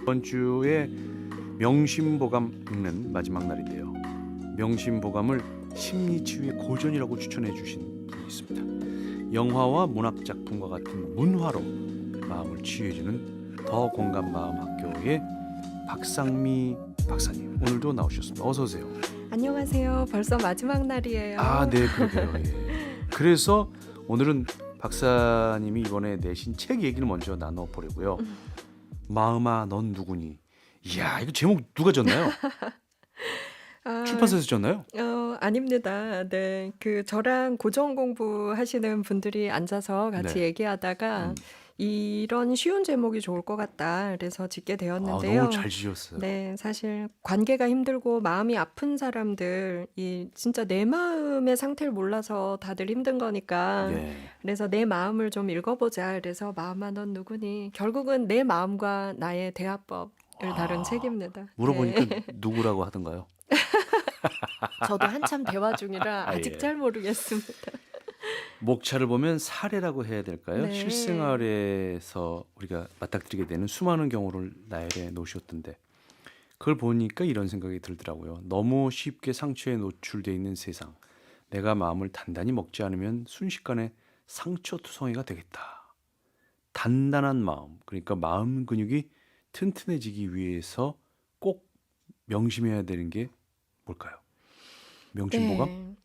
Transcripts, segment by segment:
이번 주에 명심보감 읽는 마지막 날인데요. 명심보감을 심리치유의 고전이라고 추천해 주신 분이 있습니다. 영화와 문학 작품과 같은 문화로 마음을 치유해주는 더 공감마음학교의 박상미 박사님, 오늘도 나오셨습니다. 어서 오세요. 안녕하세요. 벌써 마지막 날이에요. 네, 그러게요. 예. 그래서 오늘은 박사님이 이번에 내신 책 얘기를 먼저 나눠보려고요. 마음아, 넌 누구니? 이야, 이거 제목 누가 졌나요? 아, 출판사에서 졌나요? 아닙니다. 네, 저랑 고전 공부하시는 분들이 앉아서 같이 네. 얘기하다가 이런 쉬운 제목이 좋을 것 같다. 그래서 짓게 너무 되었는데요. 잘 지었어요. 네, 사실 관계가 힘들고 마음이 아픈 사람들, 진짜 내 마음의 상태를 몰라서 다들 힘든 거니까. 예. 그래서 내 마음을 좀 읽어보자. 그래서 마음아, 넌 누구니? 결국은 내 마음과 나의 대화법을 다룬 책입니다. 물어보니까 네. 누구라고 하던가요? 저도 한참 대화 중이라 아직 예. 잘 모르겠습니다. 목차를 보면 사례라고 해야 될까요? 네. 실생활에서 우리가 맞닥뜨리게 되는 수많은 경우를 나열해 놓으셨던데, 그걸 보니까 이런 생각이 들더라고요. 너무 쉽게 상처에 노출되어 있는 세상, 내가 마음을 단단히 먹지 않으면 순식간에 상처투성이가 되겠다. 단단한 마음, 그러니까 마음 근육이 튼튼해지기 위해서 꼭 명심해야 되는 게 뭘까요? 명심보감? 네.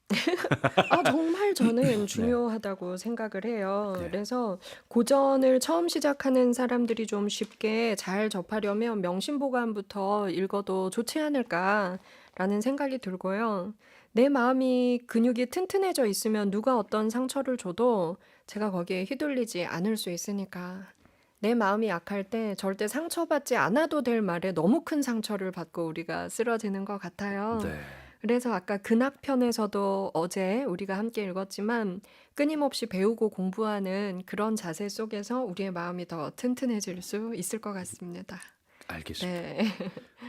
정말 저는 중요하다고 생각을 해요. 네. 그래서 고전을 처음 시작하는 사람들이 좀 쉽게 잘 접하려면 명심보감부터 읽어도 좋지 않을까라는 생각이 들고요. 내 마음이 근육이 튼튼해져 있으면 누가 어떤 상처를 줘도 제가 거기에 휘둘리지 않을 수 있으니까. 내 마음이 약할 때 절대 상처받지 않아도 될 말에 너무 큰 상처를 받고 우리가 쓰러지는 것 같아요. 네. 그래서 아까 근학편에서도 어제 우리가 함께 읽었지만 끊임없이 배우고 공부하는 그런 자세 속에서 우리의 마음이 더 튼튼해질 수 있을 것 같습니다. 알겠습니다. 네.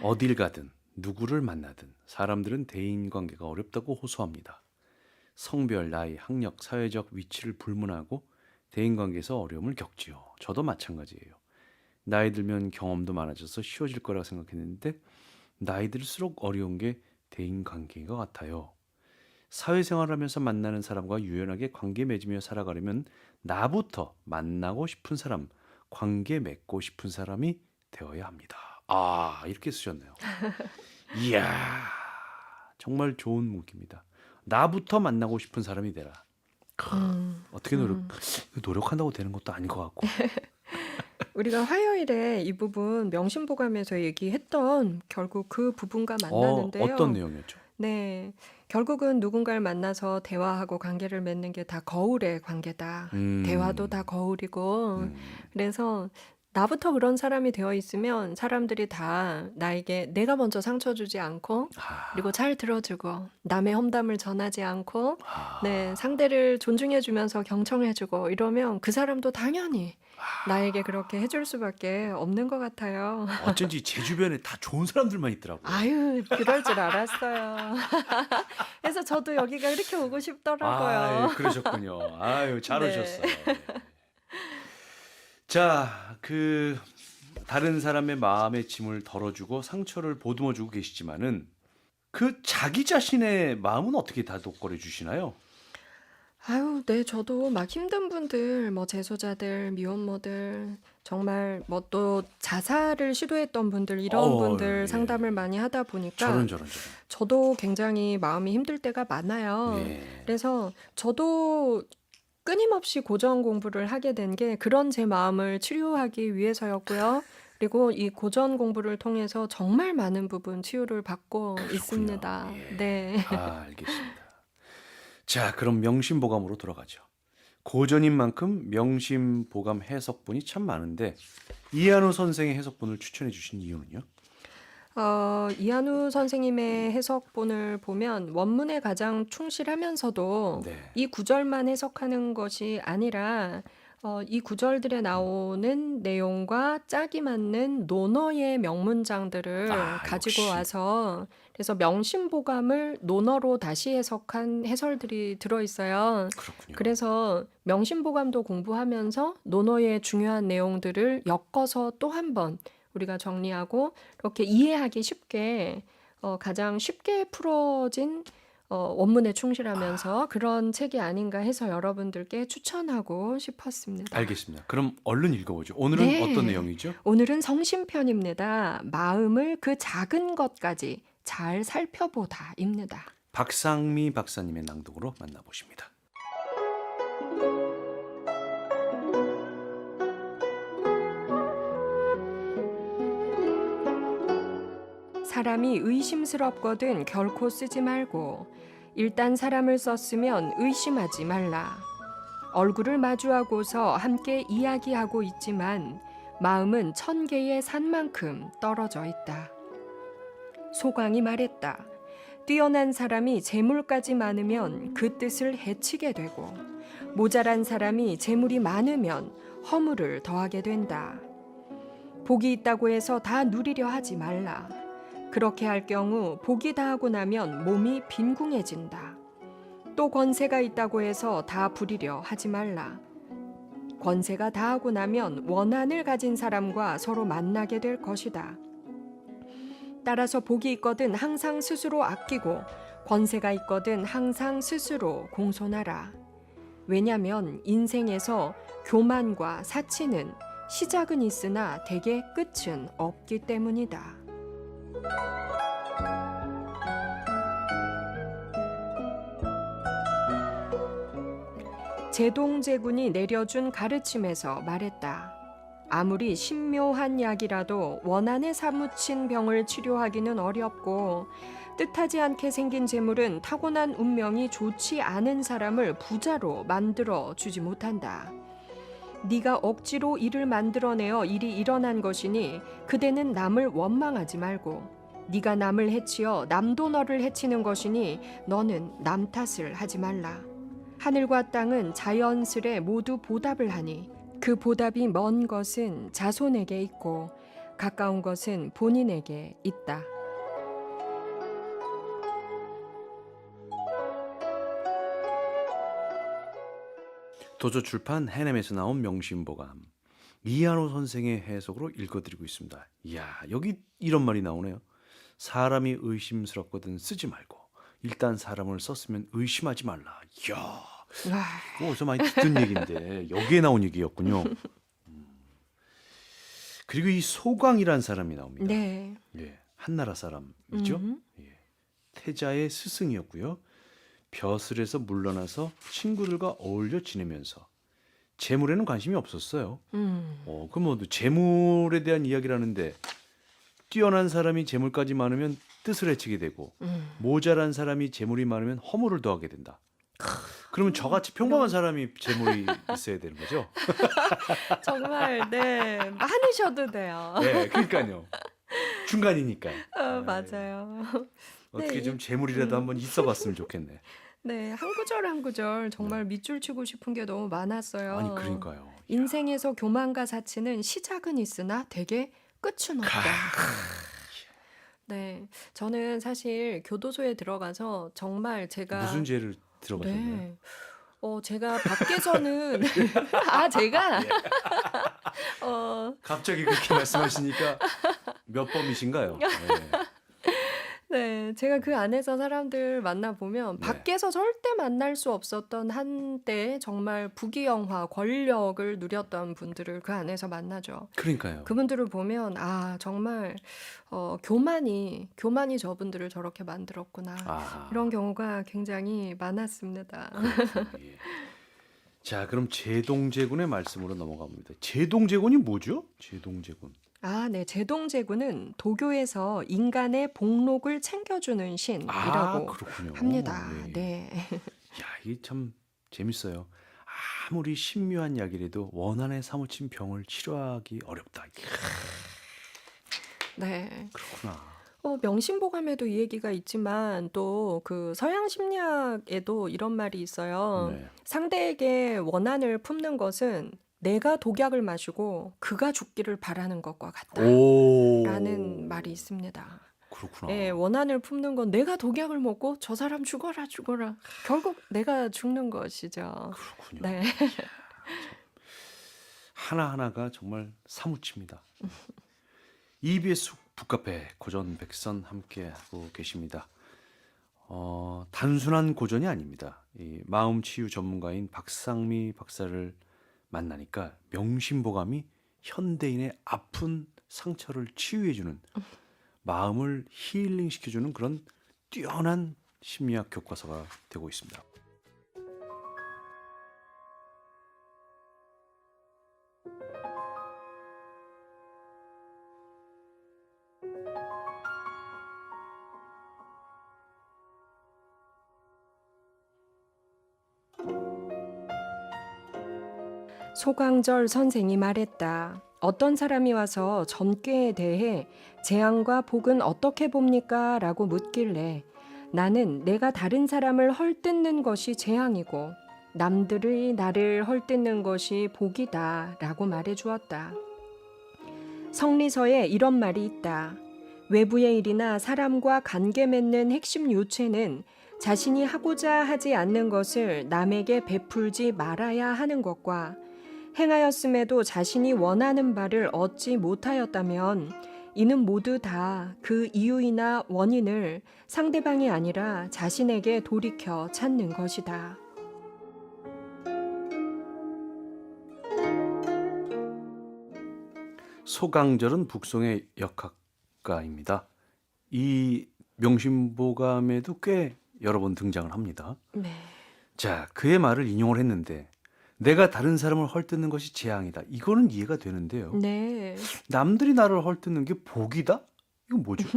어딜 가든 누구를 만나든 사람들은 대인관계가 어렵다고 호소합니다. 성별, 나이, 학력, 사회적 위치를 불문하고 대인관계에서 어려움을 겪지요. 저도 마찬가지예요. 나이 들면 경험도 많아져서 쉬워질 거라고 생각했는데 나이 들수록 어려운 게 대인관계인 것 같아요. 사회생활을 하면서 만나는 사람과 유연하게 관계 맺으며 살아가려면 나부터 만나고 싶은 사람, 관계 맺고 싶은 사람이 되어야 합니다. 이렇게 쓰셨네요. 이야, 정말 좋은 문구입니다. 나부터 만나고 싶은 사람이 되라. 어떻게 노력한다고 되는 것도 아닌 것 같고. 우리가 화요일에 이 부분 명심보감에서 얘기했던 결국 그 부분과 만나는데요. 어떤 내용이었죠? 네, 결국은 누군가를 만나서 대화하고 관계를 맺는 게 다 거울의 관계다. 대화도 다 거울이고, 그래서 나부터 그런 사람이 되어 있으면 사람들이 다 나에게 내가 먼저 상처 주지 않고, 그리고 잘 들어주고, 남의 험담을 전하지 않고, 네, 상대를 존중해주면서 경청해주고 이러면 그 사람도 당연히 나에게 그렇게 해줄 수밖에 없는 것 같아요. 어쩐지 제 주변에 다 좋은 사람들만 있더라고요. 아유, 그럴 줄 알았어요. 그래서 저도 여기가 이렇게 오고 싶더라고요. 그러셨군요. 잘 네. 오셨어요. 네. 자, 다른 사람의 마음의 짐을 덜어주고 상처를 보듬어주고 계시지만은 자기 자신의 마음은 어떻게 다독거려 주시나요? 아유, 네, 저도 막 힘든 분들, 재소자들, 미혼모들, 정말 또 자살을 시도했던 분들, 이런 분들 예. 상담을 많이 하다 보니까 저런. 저도 굉장히 마음이 힘들 때가 많아요. 예. 그래서 저도 끊임없이 고전 공부를 하게 된 게 그런 제 마음을 치료하기 위해서였고요. 그리고 이 고전 공부를 통해서 정말 많은 부분 치유를 받고 그렇군요. 있습니다. 예. 네. 알겠습니다. 자, 그럼 명심보감으로 돌아가죠. 고전인 만큼 명심보감 해석본이 참 많은데 이한우 선생의 해석본을 추천해 주신 이유는요? 이한우 선생님의 해석본을 보면 원문에 가장 충실하면서도 네. 이 구절만 해석하는 것이 아니라 이 구절들에 나오는 내용과 짝이 맞는 논어의 명문장들을 가지고 역시. 와서 그래서 명심보감을 논어로 다시 해석한 해설들이 들어있어요. 그렇군요. 그래서 명심보감도 공부하면서 논어의 중요한 내용들을 엮어서 또 한 번 우리가 정리하고 이렇게 이해하기 쉽게 가장 쉽게 풀어진 원문에 충실하면서 그런 책이 아닌가 해서 여러분들께 추천하고 싶었습니다. 알겠습니다. 그럼 얼른 읽어보죠. 오늘은 어떤 네. 내용이죠? 오늘은 성심편입니다. 마음을 그 작은 것까지 잘 살펴보다입니다. 박상미 박사님의 낭독으로 만나보십니다. 사람이 의심스럽거든 결코 쓰지 말고 일단 사람을 썼으면 의심하지 말라. 얼굴을 마주하고서 함께 이야기하고 있지만 마음은 1000개의 산만큼 떨어져 있다. 소강이 말했다. 뛰어난 사람이 재물까지 많으면 그 뜻을 해치게 되고 모자란 사람이 재물이 많으면 허물을 더하게 된다. 복이 있다고 해서 다 누리려 하지 말라. 그렇게 할 경우 복이 다하고 나면 몸이 빈궁해진다. 또 권세가 있다고 해서 다 부리려 하지 말라. 권세가 다하고 나면 원한을 가진 사람과 서로 만나게 될 것이다. 따라서 복이 있거든 항상 스스로 아끼고 권세가 있거든 항상 스스로 공손하라. 왜냐면 인생에서 교만과 사치는 시작은 있으나 대개 끝은 없기 때문이다. 제동제군이 내려준 가르침에서 말했다. 아무리 신묘한 약이라도 원한에 사무친 병을 치료하기는 어렵고 뜻하지 않게 생긴 재물은 타고난 운명이 좋지 않은 사람을 부자로 만들어 주지 못한다. 네가 억지로 일을 만들어내어 일이 일어난 것이니 그대는 남을 원망하지 말고 네가 남을 해치어 남도 너를 해치는 것이니 너는 남 탓을 하지 말라. 하늘과 땅은 자연스레 모두 보답을 하니 그 보답이 먼 것은 자손에게 있고 가까운 것은 본인에게 있다. 도서출판 해냄에서 나온 명심보감 이한호 선생의 해석으로 읽어드리고 있습니다. 이야, 여기 이런 말이 나오네요. 사람이 의심스럽거든 쓰지 말고 일단 사람을 썼으면 의심하지 말라. 이야, 이거 어디서 많이 듣던 얘기인데 여기에 나온 얘기였군요. 그리고 이 소광이란 사람이 나옵니다. 네. 예, 한나라 사람이죠. 예, 태자의 스승이었고요. 벼슬에서 물러나서 친구들과 어울려 지내면서 재물에는 관심이 없었어요. 그럼 뭐 재물에 대한 이야기를 하는데 뛰어난 사람이 재물까지 많으면 뜻을 해치게 되고 모자란 사람이 재물이 많으면 허물을 더하게 된다. 그러면 저같이 평범한 사람이 재물이 있어야 되는 거죠? 정말 네 많으셔도 돼요. 네, 그러니까요. 중간이니까. 맞아요. 어떻게 네, 좀 재물이라도 한번 있어봤으면 좋겠네. 네, 한 구절 한 구절 정말 밑줄 치고 싶은 게 너무 많았어요. 아니 그러니까요. 인생에서 교만과 사치는 시작은 있으나 대개 끝은 없다. 네, 저는 사실 교도소에 들어가서 정말 제가 무슨 죄를 들어가셨나요? 네, 제가 밖에서는 제가 갑자기 그렇게 말씀하시니까 몇 범이신가요? 네. 네, 제가 그 안에서 사람들 만나보면 네. 밖에서 절대 만날 수 없었던 한때 정말 부귀영화, 권력을 누렸던 분들을 그 안에서 만나죠. 그러니까요. 그분들을 보면 정말 교만이 저분들을 저렇게 만들었구나. 아, 이런 경우가 굉장히 많았습니다. 그렇군요. 예. 자, 그럼 제동제군의 말씀으로 넘어가 봅니다. 제동제군이 뭐죠? 제동제군. 네, 제동제군은 도교에서 인간의 복록을 챙겨주는 신이라고 그렇군요. 합니다. 예. 네. 야, 이게 참 재밌어요. 아무리 신묘한 약이라도 원한에 사무친 병을 치료하기 어렵다. 이야, 네. 그렇구나. 명심보감에도 이 얘기가 있지만 또 그 서양 심리학에도 이런 말이 있어요. 네. 상대에게 원한을 품는 것은 내가 독약을 마시고 그가 죽기를 바라는 것과 같다라는 오, 말이 있습니다. 그렇구나. 예, 원한을 품는 건 내가 독약을 먹고 저 사람 죽어라 죽어라. 결국 내가 죽는 것이죠. 그렇군요. 네. 하나하나가 정말 사무칩니다. EBS 북카페 고전 백선 함께 하고 계십니다. 단순한 고전이 아닙니다. 이 마음 치유 전문가인 박상미 박사를 만나니까 명심보감이 현대인의 아픈 상처를 치유해주는, 마음을 힐링시켜주는 그런 뛰어난 심리학 교과서가 되고 있습니다. 소강절 선생이 말했다. 어떤 사람이 와서 점괘에 대해 재앙과 복은 어떻게 봅니까? 라고 묻길래 나는 내가 다른 사람을 헐뜯는 것이 재앙이고 남들의 나를 헐뜯는 것이 복이다 라고 말해 주었다. 성리서에 이런 말이 있다. 외부의 일이나 사람과 관계 맺는 핵심 요체는 자신이 하고자 하지 않는 것을 남에게 베풀지 말아야 하는 것과 행하였음에도 자신이 원하는 바를 얻지 못하였다면 이는 모두 다 그 이유이나 원인을 상대방이 아니라 자신에게 돌이켜 찾는 것이다. 소강절은 북송의 역학가입니다. 이 명심보감에도 꽤 여러 번 등장을 합니다. 네. 자, 그의 말을 인용을 했는데 내가 다른 사람을 헐뜯는 것이 재앙이다. 이거는 이해가 되는데요. 네. 남들이 나를 헐뜯는 게 복이다? 이건 뭐죠?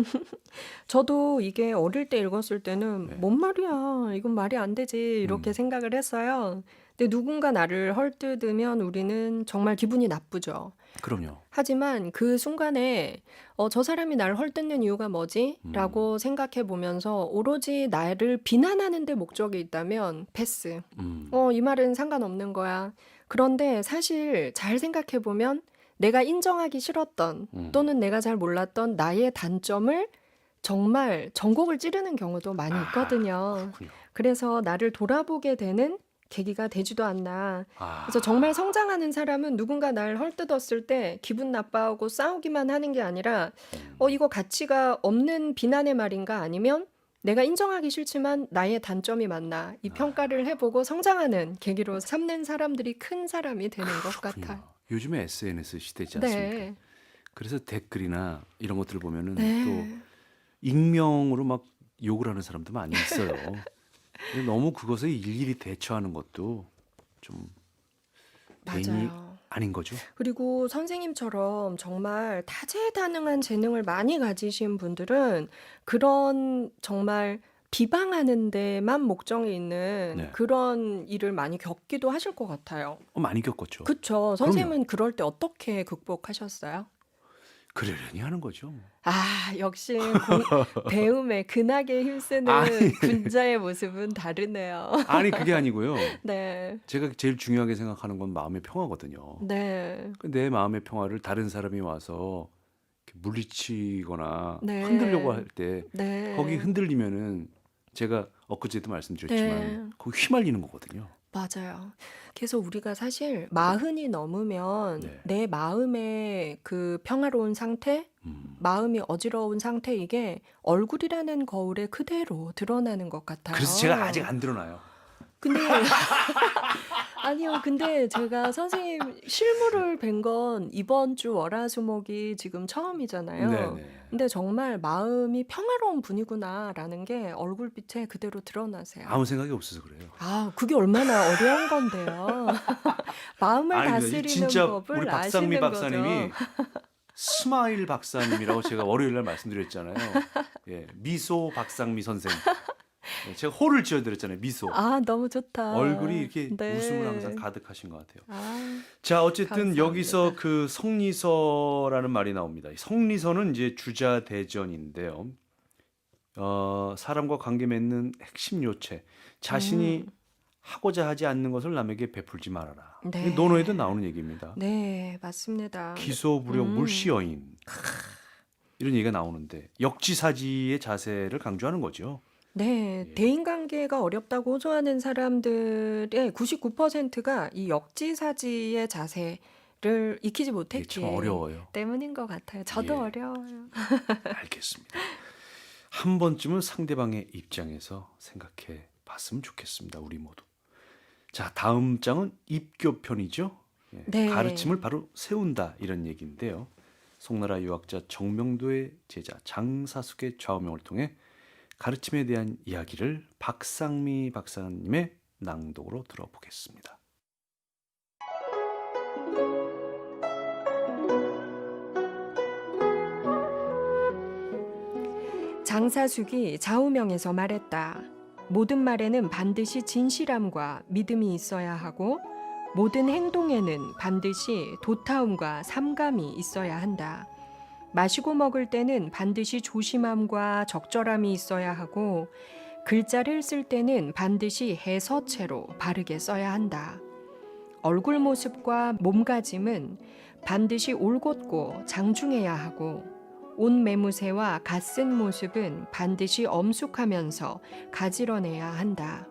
저도 이게 어릴 때 읽었을 때는 네. 뭔 말이야. 이건 말이 안 되지. 이렇게 생각을 했어요. 근데 누군가 나를 헐뜯으면 우리는 정말 기분이 나쁘죠. 그럼요. 하지만 그 순간에 저 사람이 나를 헐뜯는 이유가 뭐지? 라고 생각해 보면서 오로지 나를 비난하는 데 목적이 있다면 패스. 이 말은 상관없는 거야. 그런데 사실 잘 생각해 보면 내가 인정하기 싫었던 또는 내가 잘 몰랐던 나의 단점을 정말 전곡을 찌르는 경우도 많이 있거든요. 그렇군요. 그래서 나를 돌아보게 되는 계기가 되지도 않나. 아, 그래서 정말 성장하는 사람은 누군가 날 헐뜯었을 때 기분 나빠하고 싸우기만 하는 게 아니라 이거 가치가 없는 비난의 말인가 아니면 내가 인정하기 싫지만 나의 단점이 맞나 이 평가를 해보고 성장하는 계기로 삼는 사람들이 큰 사람이 되는 것 그렇군요. 같아요. 요즘에 SNS 시대지 않습니까? 네. 그래서 댓글이나 이런 것들을 보면은 네. 또 익명으로 막 욕을 하는 사람도 많이 있어요. 근데 너무 그것에 일일이 대처하는 것도 좀 개인이 맞아요. 아닌 거죠. 그리고 선생님처럼 정말 다재다능한 재능을 많이 가지신 분들은 그런 정말 비방하는 데만 목적이 있는 네. 그런 일을 많이 겪기도 하실 것 같아요. 많이 겪었죠. 그쵸? 선생님은 그럴 때 어떻게 극복하셨어요? 그러려니 하는 거죠. 역시 배움에 근하게 힘쓰는 아니. 군자의 모습은 다르네요. 아니 그게 아니고요. 네. 제가 제일 중요하게 생각하는 건 마음의 평화거든요. 네. 내 마음의 평화를 다른 사람이 와서 이렇게 물리치거나 네. 흔들려고 할 때 네. 거기 흔들리면은 제가 엊그제도 말씀드렸지만 네. 거기 휘말리는 거거든요. 맞아요. 그래서 우리가 사실 마흔이 넘으면 네. 내 마음의 그 평화로운 상태, 마음이 어지러운 상태 이게 얼굴이라는 거울에 그대로 드러나는 것 같아요. 그래서 제가 아직 안 드러나요. 근데 아니요. 근데 제가 선생님 실물을 뵌 건 이번 주 월화수목이 지금 처음이잖아요. 네네. 근데 정말 마음이 평화로운 분이구나라는 게 얼굴빛에 그대로 드러나세요. 아무 생각이 없어서 그래요. 그게 얼마나 어려운 건데요. 마음을 아니, 다스리는 진짜 법을 우리 박상미 아시는 박사님이 거죠. 스마일 박사님이라고 제가 월요일 날 말씀드렸잖아요. 예, 미소 박상미 선생. 예, 제가 호를 지어드렸잖아요. 미소. 너무 좋다. 얼굴이 이렇게 네. 웃음을 항상 가득하신 것 같아요. 아, 자, 어쨌든 감사합니다. 여기서 그 성리서라는 말이 나옵니다. 이 성리서는 이제 주자대전인데요. 사람과 관계 맺는 핵심 요체. 자신이 하고자 하지 않는 것을 남에게 베풀지 말아라. 네. 이게 논어에도 나오는 얘기입니다. 네, 맞습니다. 기소부력 물시여인. 이런 얘기가 나오는데 역지사지의 자세를 강조하는 거죠. 네, 예. 대인관계가 어렵다고 호소하는 사람들의 99%가 이 역지사지의 자세, 를 익히지 이게 참 못했기 어려워요. 때문인 것 같아요. 저도 예, 어려워요. 알겠습니다. 한 번쯤은 상대방의 입장에서 생각해 봤으면 좋겠습니다. 우리 모두. 자, 다음 장은 입교편이죠. 예, 네. 가르침을 바로 세운다 이런 얘기인데요. 송나라 유학자 정명도의 제자 장사숙의 좌우명을 통해 가르침에 대한 이야기를 박상미 박사님의 낭독으로 들어보겠습니다. 장사숙이 좌우명에서 말했다. 모든 말에는 반드시 진실함과 믿음이 있어야 하고 모든 행동에는 반드시 도타움과 삼감이 있어야 한다. 마시고 먹을 때는 반드시 조심함과 적절함이 있어야 하고 글자를 쓸 때는 반드시 해서체로 바르게 써야 한다. 얼굴 모습과 몸가짐은 반드시 올곧고 장중해야 하고 옷 매무새와 갓쓴 모습은 반드시 엄숙하면서 가지런해야 한다.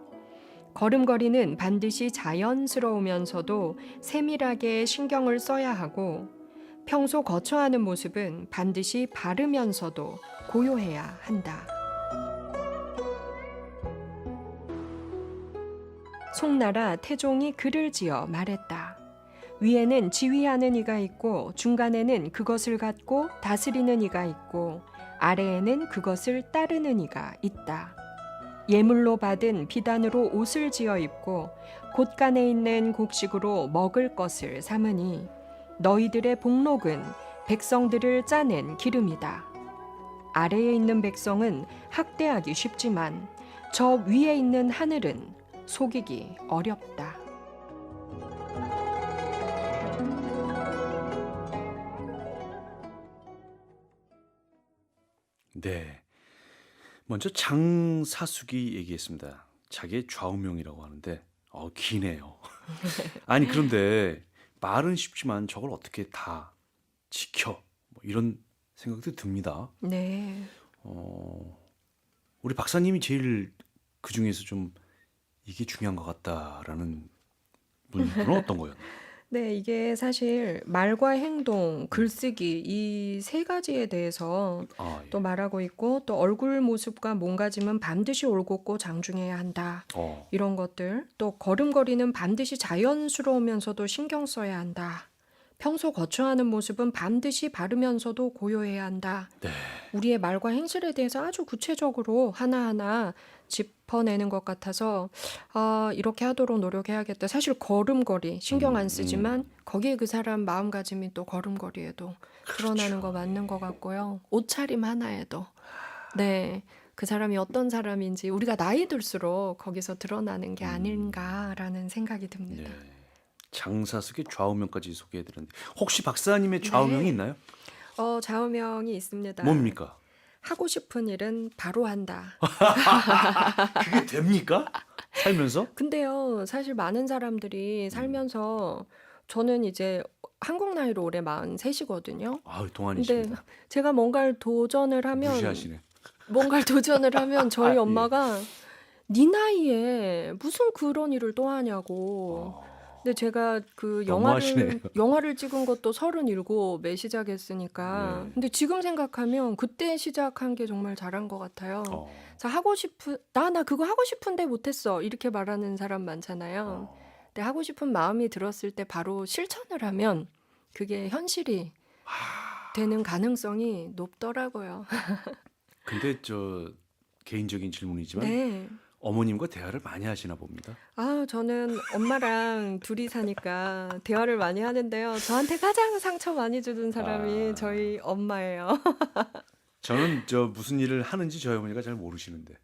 걸음걸이는 반드시 자연스러우면서도 세밀하게 신경을 써야 하고 평소 거처하는 모습은 반드시 바르면서도 고요해야 한다. 송나라 태종이 글을 지어 말했다. 위에는 지휘하는 이가 있고 중간에는 그것을 갖고 다스리는 이가 있고 아래에는 그것을 따르는 이가 있다. 예물로 받은 비단으로 옷을 지어 입고 곳간에 있는 곡식으로 먹을 것을 삼으니 너희들의 복록은 백성들을 짜낸 기름이다. 아래에 있는 백성은 학대하기 쉽지만 저 위에 있는 하늘은 속이기 어렵다. 네, 먼저 장사숙이 얘기했습니다. 자기의 좌우명이라고 하는데 기네요. 아니 그런데 말은 쉽지만 저걸 어떻게 다 지켜? 뭐 이런 생각도 듭니다. 네. 어, 우리 박사님이 제일 그 중에서 좀 이게 중요한 것 같다라는 분은 어떤 거예요? 네, 이게 사실 말과 행동, 글쓰기 이 세 가지에 대해서 아, 또 예. 말하고 있고 또 얼굴 모습과 몸가짐은 반드시 올곧고 장중해야 한다. 어, 이런 것들. 또 걸음걸이는 반드시 자연스러우면서도 신경 써야 한다. 평소 거처하는 모습은 반드시 바르면서도 고요해야 한다. 네. 우리의 말과 행실에 대해서 아주 구체적으로 하나하나 짚어내는 것 같아서 이렇게 하도록 노력해야겠다. 사실 걸음걸이 신경 안 쓰지만 거기에 그 사람 마음가짐이 또 걸음걸이에도 드러나는 거 그렇죠. 맞는 것 같고요. 옷차림 하나에도 네. 그 사람이 어떤 사람인지 우리가 나이 들수록 거기서 드러나는 게 아닌가라는 생각이 듭니다. 네. 장사숙의 좌우명까지 소개해드렸는데 혹시 박사님의 좌우명이 네. 있나요? 좌우명이 있습니다. 뭡니까? 하고 싶은 일은 바로 한다. 그게 됩니까? 살면서? 근데요, 사실 많은 사람들이 살면서 저는 이제 한국 나이로 올해 43이거든요. 아유, 근데 동안이십니다. 제가 뭔가를 도전을 하면 무시하시네. 저희 예. 엄마가 네 나이에 무슨 그런 일을 또 하냐고. 어, 근데 제가 그 너무하시네요. 영화를 찍은 것도 37에 시작했으니까. 예. 근데 지금 생각하면 그때 시작한 게 정말 잘한 것 같아요. 어, 그래서 나 그거 하고 싶은데 못했어. 이렇게 말하는 사람 많잖아요. 어. 근데 하고 싶은 마음이 들었을 때 바로 실천을 하면 그게 현실이 되는 가능성이 높더라고요. 근데 저 개인적인 질문이지만 네. 어머님과 대화를 많이 하시나 봅니다. 저는 엄마랑 둘이 사니까 대화를 많이 하는데요. 저한테 가장 상처 많이 주는 사람이 아, 저희 엄마예요. 저는 저 무슨 일을 하는지 저희 어머니가 잘 모르시는데.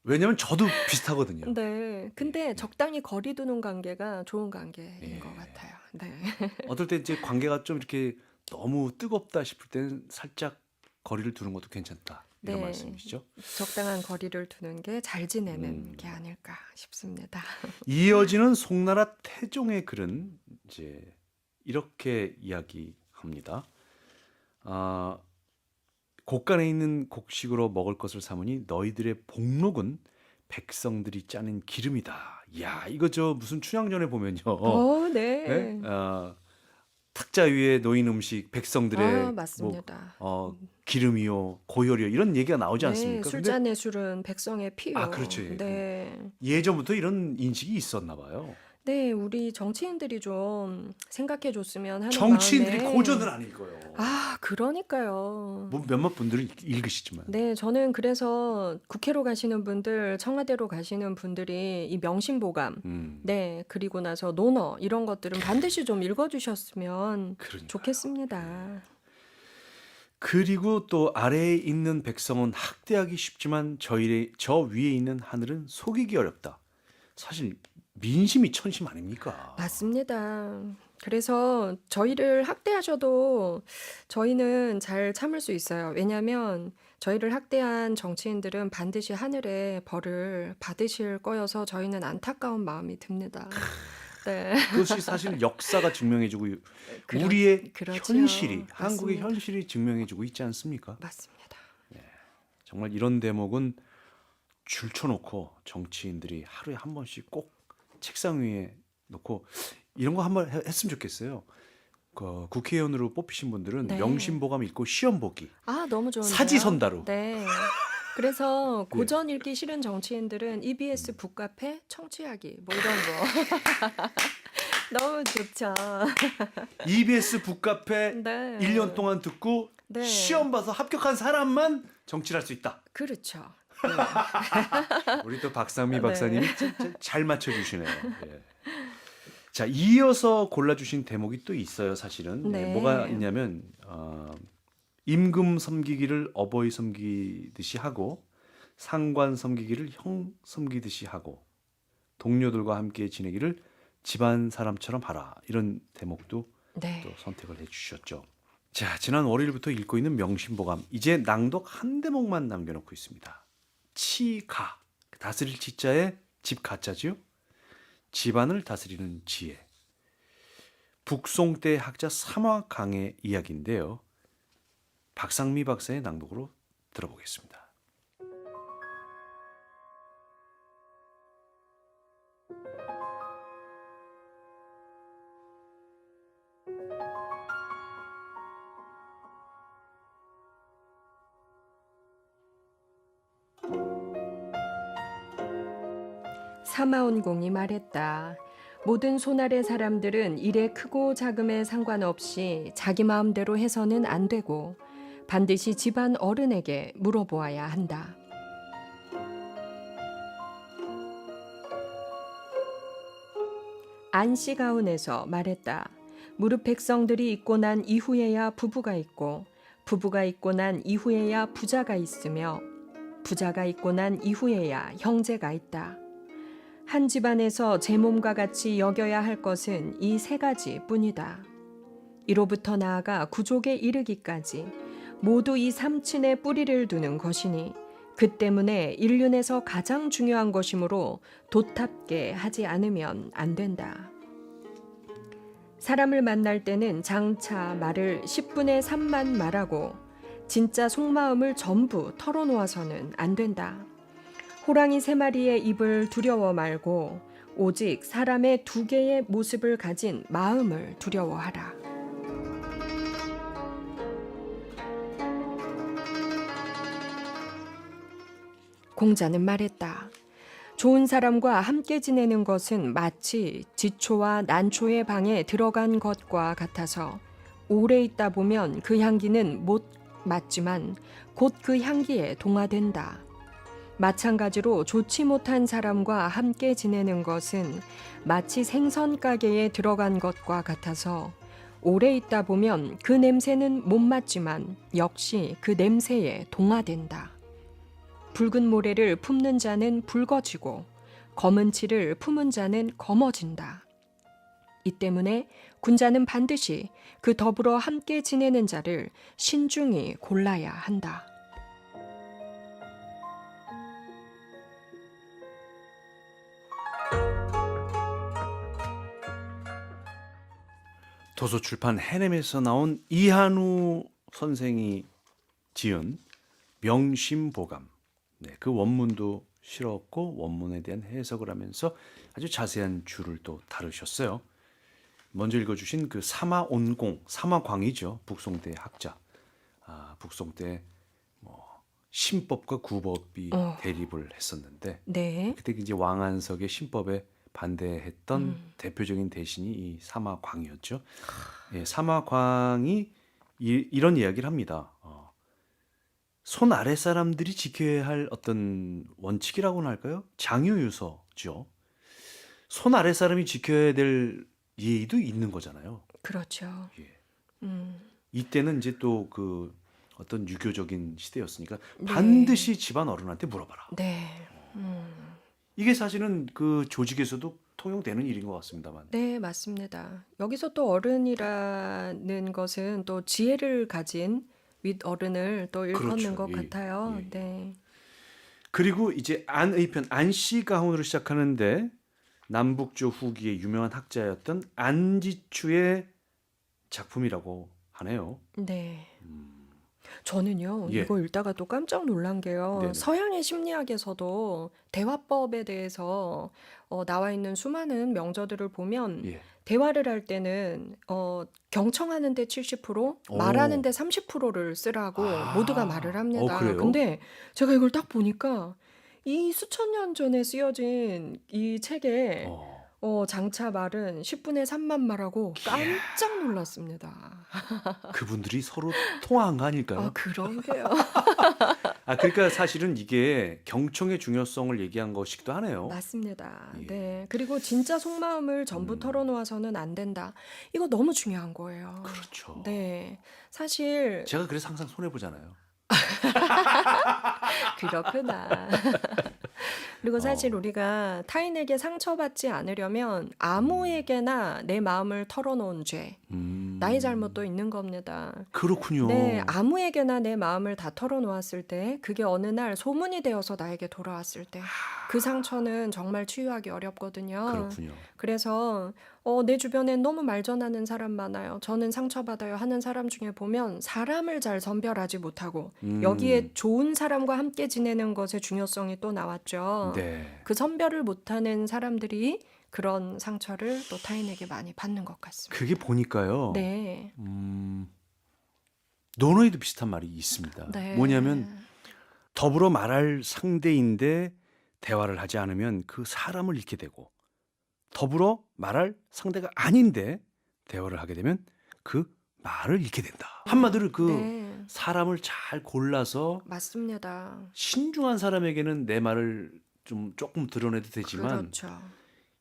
왜냐면 저도 비슷하거든요. 네. 근데 적당히 거리 두는 관계가 좋은 관계인 예. 것 같아요. 네. 어떨 때 이제 관계가 좀 이렇게 너무 뜨겁다 싶을 때는 살짝 거리를 두는 것도 괜찮다. 이런 네. 말씀이시죠? 적당한 거리를 두는 게 잘 지내는 음. 게 아닐까 싶습니다. 이어지는 송나라 태종의 글은 이제 이렇게 이야기합니다. 아, 곳간에 있는 곡식으로 먹을 것을 삼으니 너희들의 복록은 백성들이 짜낸 기름이다. 야, 이거 저 무슨 춘향전에 보면요. 네. 예? 탁자 위에 놓인 음식 아, 백성들의 뭐 맞습니다. 기름이요, 고열이요 이런 얘기가 나오지 네, 않습니까? 근데 술잔의 술은 백성의 그렇죠. 피요. 예. 네. 예전부터 이런 인식이 있었나 봐요. 네, 우리 정치인들이 좀 생각해 줬으면 하는 정치인들이 고전을 마음에 안 읽어요. 그러니까요. 뭐 몇몇 분들은 읽으시지만. 네, 저는 그래서 국회로 가시는 분들, 청와대로 가시는 분들이 이 명심보감, 음, 네, 그리고 나서 논어 이런 것들은 반드시 좀 읽어주셨으면 그러니까요. 좋겠습니다. 그리고 또 아래에 있는 백성은 학대하기 쉽지만 저 위에 있는 하늘은 속이기 어렵다. 사실 민심이 천심 아닙니까? 맞습니다. 그래서 저희를 학대하셔도 저희는 잘 참을 수 있어요. 왜냐하면 저희를 학대한 정치인들은 반드시 하늘의 벌을 받으실 거여서 저희는 안타까운 마음이 듭니다. 네. 그것이 사실 역사가 증명해주고 그렇, 우리의 그렇지요. 현실이 한국의 맞습니다. 현실이 증명해주고 있지 않습니까? 맞습니다. 정말 이런 대목은 줄쳐놓고 정치인들이 하루에 한 번씩 꼭 책상 위에 놓고 이런 거 한번 했으면 좋겠어요. 그 국회의원으로 뽑히신 분들은 네. 명심보감 읽고 시험 보기, 너무 좋은데요. 사지선다로. 네. 그래서 예. 고전 읽기 싫은 정치인들은 EBS 북카페 청취하기 뭐 이런 거 너무 좋죠. EBS 북카페 네. 1년 동안 듣고 네. 시험 봐서 합격한 사람만 정치를 할 수 있다. 그렇죠. 우리 또 박상미 네. 박사님이 진짜 잘 맞춰주시네요. 예. 자, 이어서 골라주신 대목이 또 있어요, 사실은. 네. 뭐가 있냐면 임금 섬기기를 어버이 섬기듯이 하고 상관 섬기기를 형 섬기듯이 하고 동료들과 함께 지내기를 집안 사람처럼 하라. 이런 대목도 네. 또 선택을 해주셨죠. 자, 지난 월요일부터 읽고 있는 명심보감. 이제 낭독 한 대목만 남겨놓고 있습니다. 치가, 다스릴 치자에 집 가자지요. 집안을 다스리는 지혜. 북송 때 학자 삼화강의 이야기인데요. 박상미 박사의 낭독으로 들어보겠습니다. 사마원공이 말했다. 모든 손아래 사람들은 일의 크고 작음에 상관없이 자기 마음대로 해서는 안 되고 반드시 집안 어른에게 물어보아야 한다. 안시가운에서 말했다. 무릇 백성들이 있고 난 이후에야 부부가 있고 부부가 있고 난 이후에야 부자가 있으며 부자가 있고 난 이후에야 형제가 있다. 한 집안에서 제 몸과 같이 여겨야 할 것은 이 세 가지 뿐이다. 이로부터 나아가 구족에 이르기까지 모두 이 삼친에 뿌리를 두는 것이니 그 때문에 인륜에서 가장 중요한 것이므로 도탑게 하지 않으면 안 된다. 사람을 만날 때는 장차 말을 10분의 3만 말하고 진짜 속마음을 전부 털어놓아서는 안 된다. 호랑이 3마리의 입을 두려워 말고 오직 사람의 2개의 모습을 가진 마음을 두려워하라. 공자는 말했다. 좋은 사람과 함께 지내는 것은 마치 지초와 난초의 방에 들어간 것과 같아서 오래 있다 보면 그 향기는 못 맡지만 곧 그 향기에 동화된다. 마찬가지로 좋지 못한 사람과 함께 지내는 것은 마치 생선 가게에 들어간 것과 같아서 오래 있다 보면 그 냄새는 못 맡지만 역시 그 냄새에 동화된다. 붉은 모래를 품는 자는 붉어지고 검은 칠을 품은 자는 검어진다. 이 때문에 군자는 반드시 그 더불어 함께 지내는 자를 신중히 골라야 한다. 도서출판 해냄에서 나온 이한우 선생이 지은 명심보감. 네, 그 원문도 실었고 원문에 대한 해석을 하면서 아주 자세한 주를 또 다루셨어요. 먼저 읽어주신 그 사마온공, 사마광이죠. 북송대 학자. 북송대 뭐 신법과 구법이 어, 대립을 했었는데 네. 그때 이제 왕안석의 신법에 반대했던 음, 대표적인 대신이 이 사마광이었죠. 예, 사마광이 이런 이야기를 합니다. 손 아래 사람들이 지켜야 할 어떤 원칙이라고나 할까요? 장유유서죠. 손 아래 사람이 지켜야 될 예의도 있는 거잖아요. 그렇죠. 예. 음, 이때는 이제 또 그 어떤 유교적인 시대였으니까 네. 반드시 집안 어른한테 물어봐라. 네. 음, 이게 사실은 그 조직에서도 통용되는 일인 것 같습니다만. 네, 맞습니다. 여기서 또 어른이라는 것은 또 지혜를 가진 윗어른을 또 일컫는 그렇죠. 것 예, 예, 같아요. 예. 네. 그리고 이제 안의 편, 안씨 가훈으로 시작하는데 남북조 후기의 유명한 학자였던 안지추의 작품이라고 하네요. 네. 저는요, 예, 이거 읽다가 또 깜짝 놀란 게요. 네네. 서양의 심리학에서도 대화법에 대해서 나와 있는 수많은 명저들을 보면 예. 대화를 할 때는 경청하는데 70%, 오, 말하는데 30%를 쓰라고 모두가 말을 합니다. 그래요? 근데 제가 이걸 딱 보니까 이 수천 년 전에 쓰여진 이 책에 어, 장차 말은 10분의 3만 말하고 이야, 깜짝 놀랐습니다. 그분들이 서로 통화한 거 아, 아닐까요? 그런게요. 그러니까 사실은 이게 경청의 중요성을 얘기한 것이기도 하네요. 맞습니다. 예. 네. 그리고 진짜 속마음을 전부 음, 털어놓아서는 안 된다. 이거 너무 중요한 거예요. 그렇죠. 네. 사실, 제가 그래서 항상 손해 보잖아요. 그렇구나. 그리고 사실 어, 우리가 타인에게 상처받지 않으려면 음, 아무에게나 내 마음을 털어놓은 죄, 나의 잘못도 음, 있는 겁니다. 네, 그렇군요. 아무에게나 내 마음을 다 털어놓았을 때, 그게 어느 날 소문이 되어서 나에게 돌아왔을 때, 그 상처는 정말 치유하기 어렵거든요. 그렇군요. 그래서 내 주변엔 너무 말 전하는 사람 많아요. 저는 상처받아요 하는 사람 중에 보면 사람을 잘 선별하지 못하고 여기에 음, 좋은 사람과 함께 지내는 것의 중요성이 또 나왔죠. 네. 그 선별을 못하는 사람들이 그런 상처를 또 타인에게 많이 받는 것 같습니다. 그게 보니까요. 네. 논어에도 비슷한 말이 있습니다. 네. 뭐냐면 더불어 말할 상대인데 대화를 하지 않으면 그 사람을 잃게 되고 더불어 말할 상대가 아닌데 대화를 하게 되면 그 말을 잃게 된다. 한마디로 그 네. 사람을 잘 골라서 맞습니다. 신중한 사람에게는 내 말을 좀 조금 드러내도 되지만 그렇죠.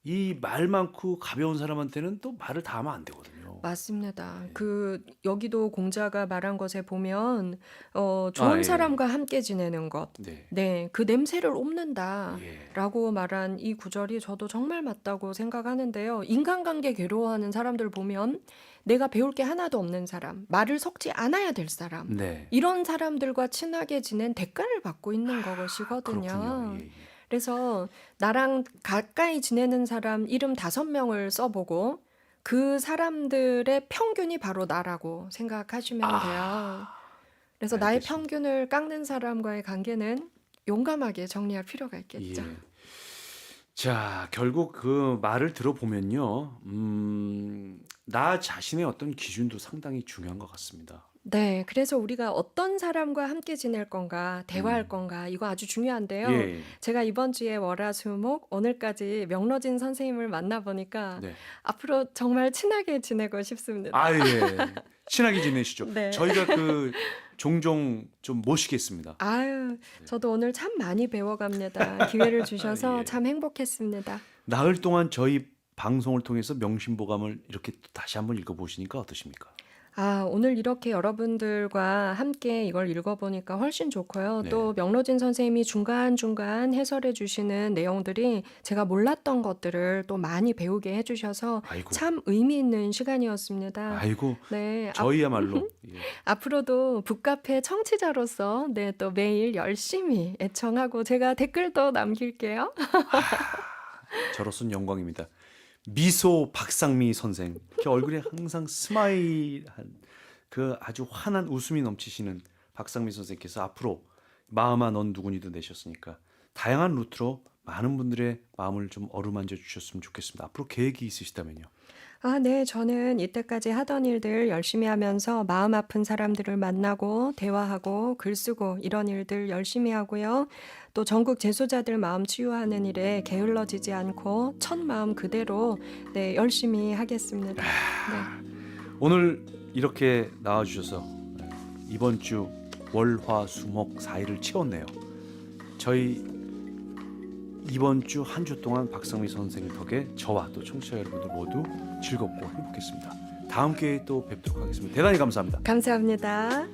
이 말 많고 가벼운 사람한테는 또 말을 다 하면 안 되거든요. 맞습니다. 예. 여기도 공자가 말한 것에 보면, 아, 좋은 예. 사람과 함께 지내는 것. 네. 네, 그 냄새를 옮는다. 예. 라고 말한 이 구절이 저도 정말 맞다고 생각하는데요. 인간관계 괴로워하는 사람들 보면 내가 배울 게 하나도 없는 사람, 말을 섞지 않아야 될 사람, 네. 이런 사람들과 친하게 지낸 대가를 받고 있는 그렇군요. 것이거든요. 예, 예. 그래서 나랑 가까이 지내는 사람 이름 5명을 써보고 그 사람들의 평균이 바로 나라고 생각하시면 돼요. 아, 그래서 나의 알겠습니다. 평균을 깎는 사람과의 관계는 용감하게 정리할 필요가 있겠죠. 예. 자, 결국 그 말을 들어보면요. 나 자신의 어떤 기준도 상당히 중요한 것 같습니다. 네, 그래서 우리가 어떤 사람과 함께 지낼 건가, 대화할 음, 건가, 이거 아주 중요한데요. 예. 제가 이번 주에 월화수목 오늘까지 명로진 선생님을 만나보니까 네. 앞으로 정말 친하게 지내고 싶습니다. 아, 예. 친하게 지내시죠. 네. 저희가 그 종종 좀 모시겠습니다. 아유, 네. 저도 오늘 참 많이 배워갑니다. 기회를 주셔서 예. 참 행복했습니다. 나흘 동안 저희 방송을 통해서 명심보감을 이렇게 또 다시 한번 읽어보시니까 어떠십니까? 오늘 이렇게 여러분들과 함께 이걸 읽어보니까 훨씬 좋고요. 네. 또 명로진 선생님이 중간중간 해설해 주시는 내용들이 제가 몰랐던 것들을 또 많이 배우게 해주셔서 아이고, 참 의미 있는 시간이었습니다. 아이고, 네, 저희야말로. 예. 앞으로도 북카페 청취자로서 네, 또 매일 열심히 애청하고 제가 댓글도 남길게요. 저로서는 영광입니다. 미소 박상미 선생. 제 얼굴에 항상 스마일한 그 아주 환한 웃음이 넘치시는 박상미 선생께서 앞으로 마음아 넌 누구니도 내셨으니까 다양한 루트로 많은 분들의 마음을 좀 어루만져 주셨으면 좋겠습니다. 앞으로 계획이 있으시다면요. 아, 네. 저는 이때까지 하던 일들 열심히 하면서 마음 아픈 사람들을 만나고 대화하고 글 쓰고 이런 일들 열심히 하고요. 또 전국 재소자들 마음 치유하는 일에 게을러지지 않고 첫 마음 그대로 네, 열심히 하겠습니다. 네. 오늘 이렇게 나와주셔서 이번 주 월, 화, 수, 목 4일을 채웠네요. 저희 이번 주 한 주 동안 박성미 선생님 덕에 저와 또 청취자 여러분들 모두 즐겁고 행복했습니다. 다음 기회에 또 뵙도록 하겠습니다. 대단히 감사합니다. 감사합니다.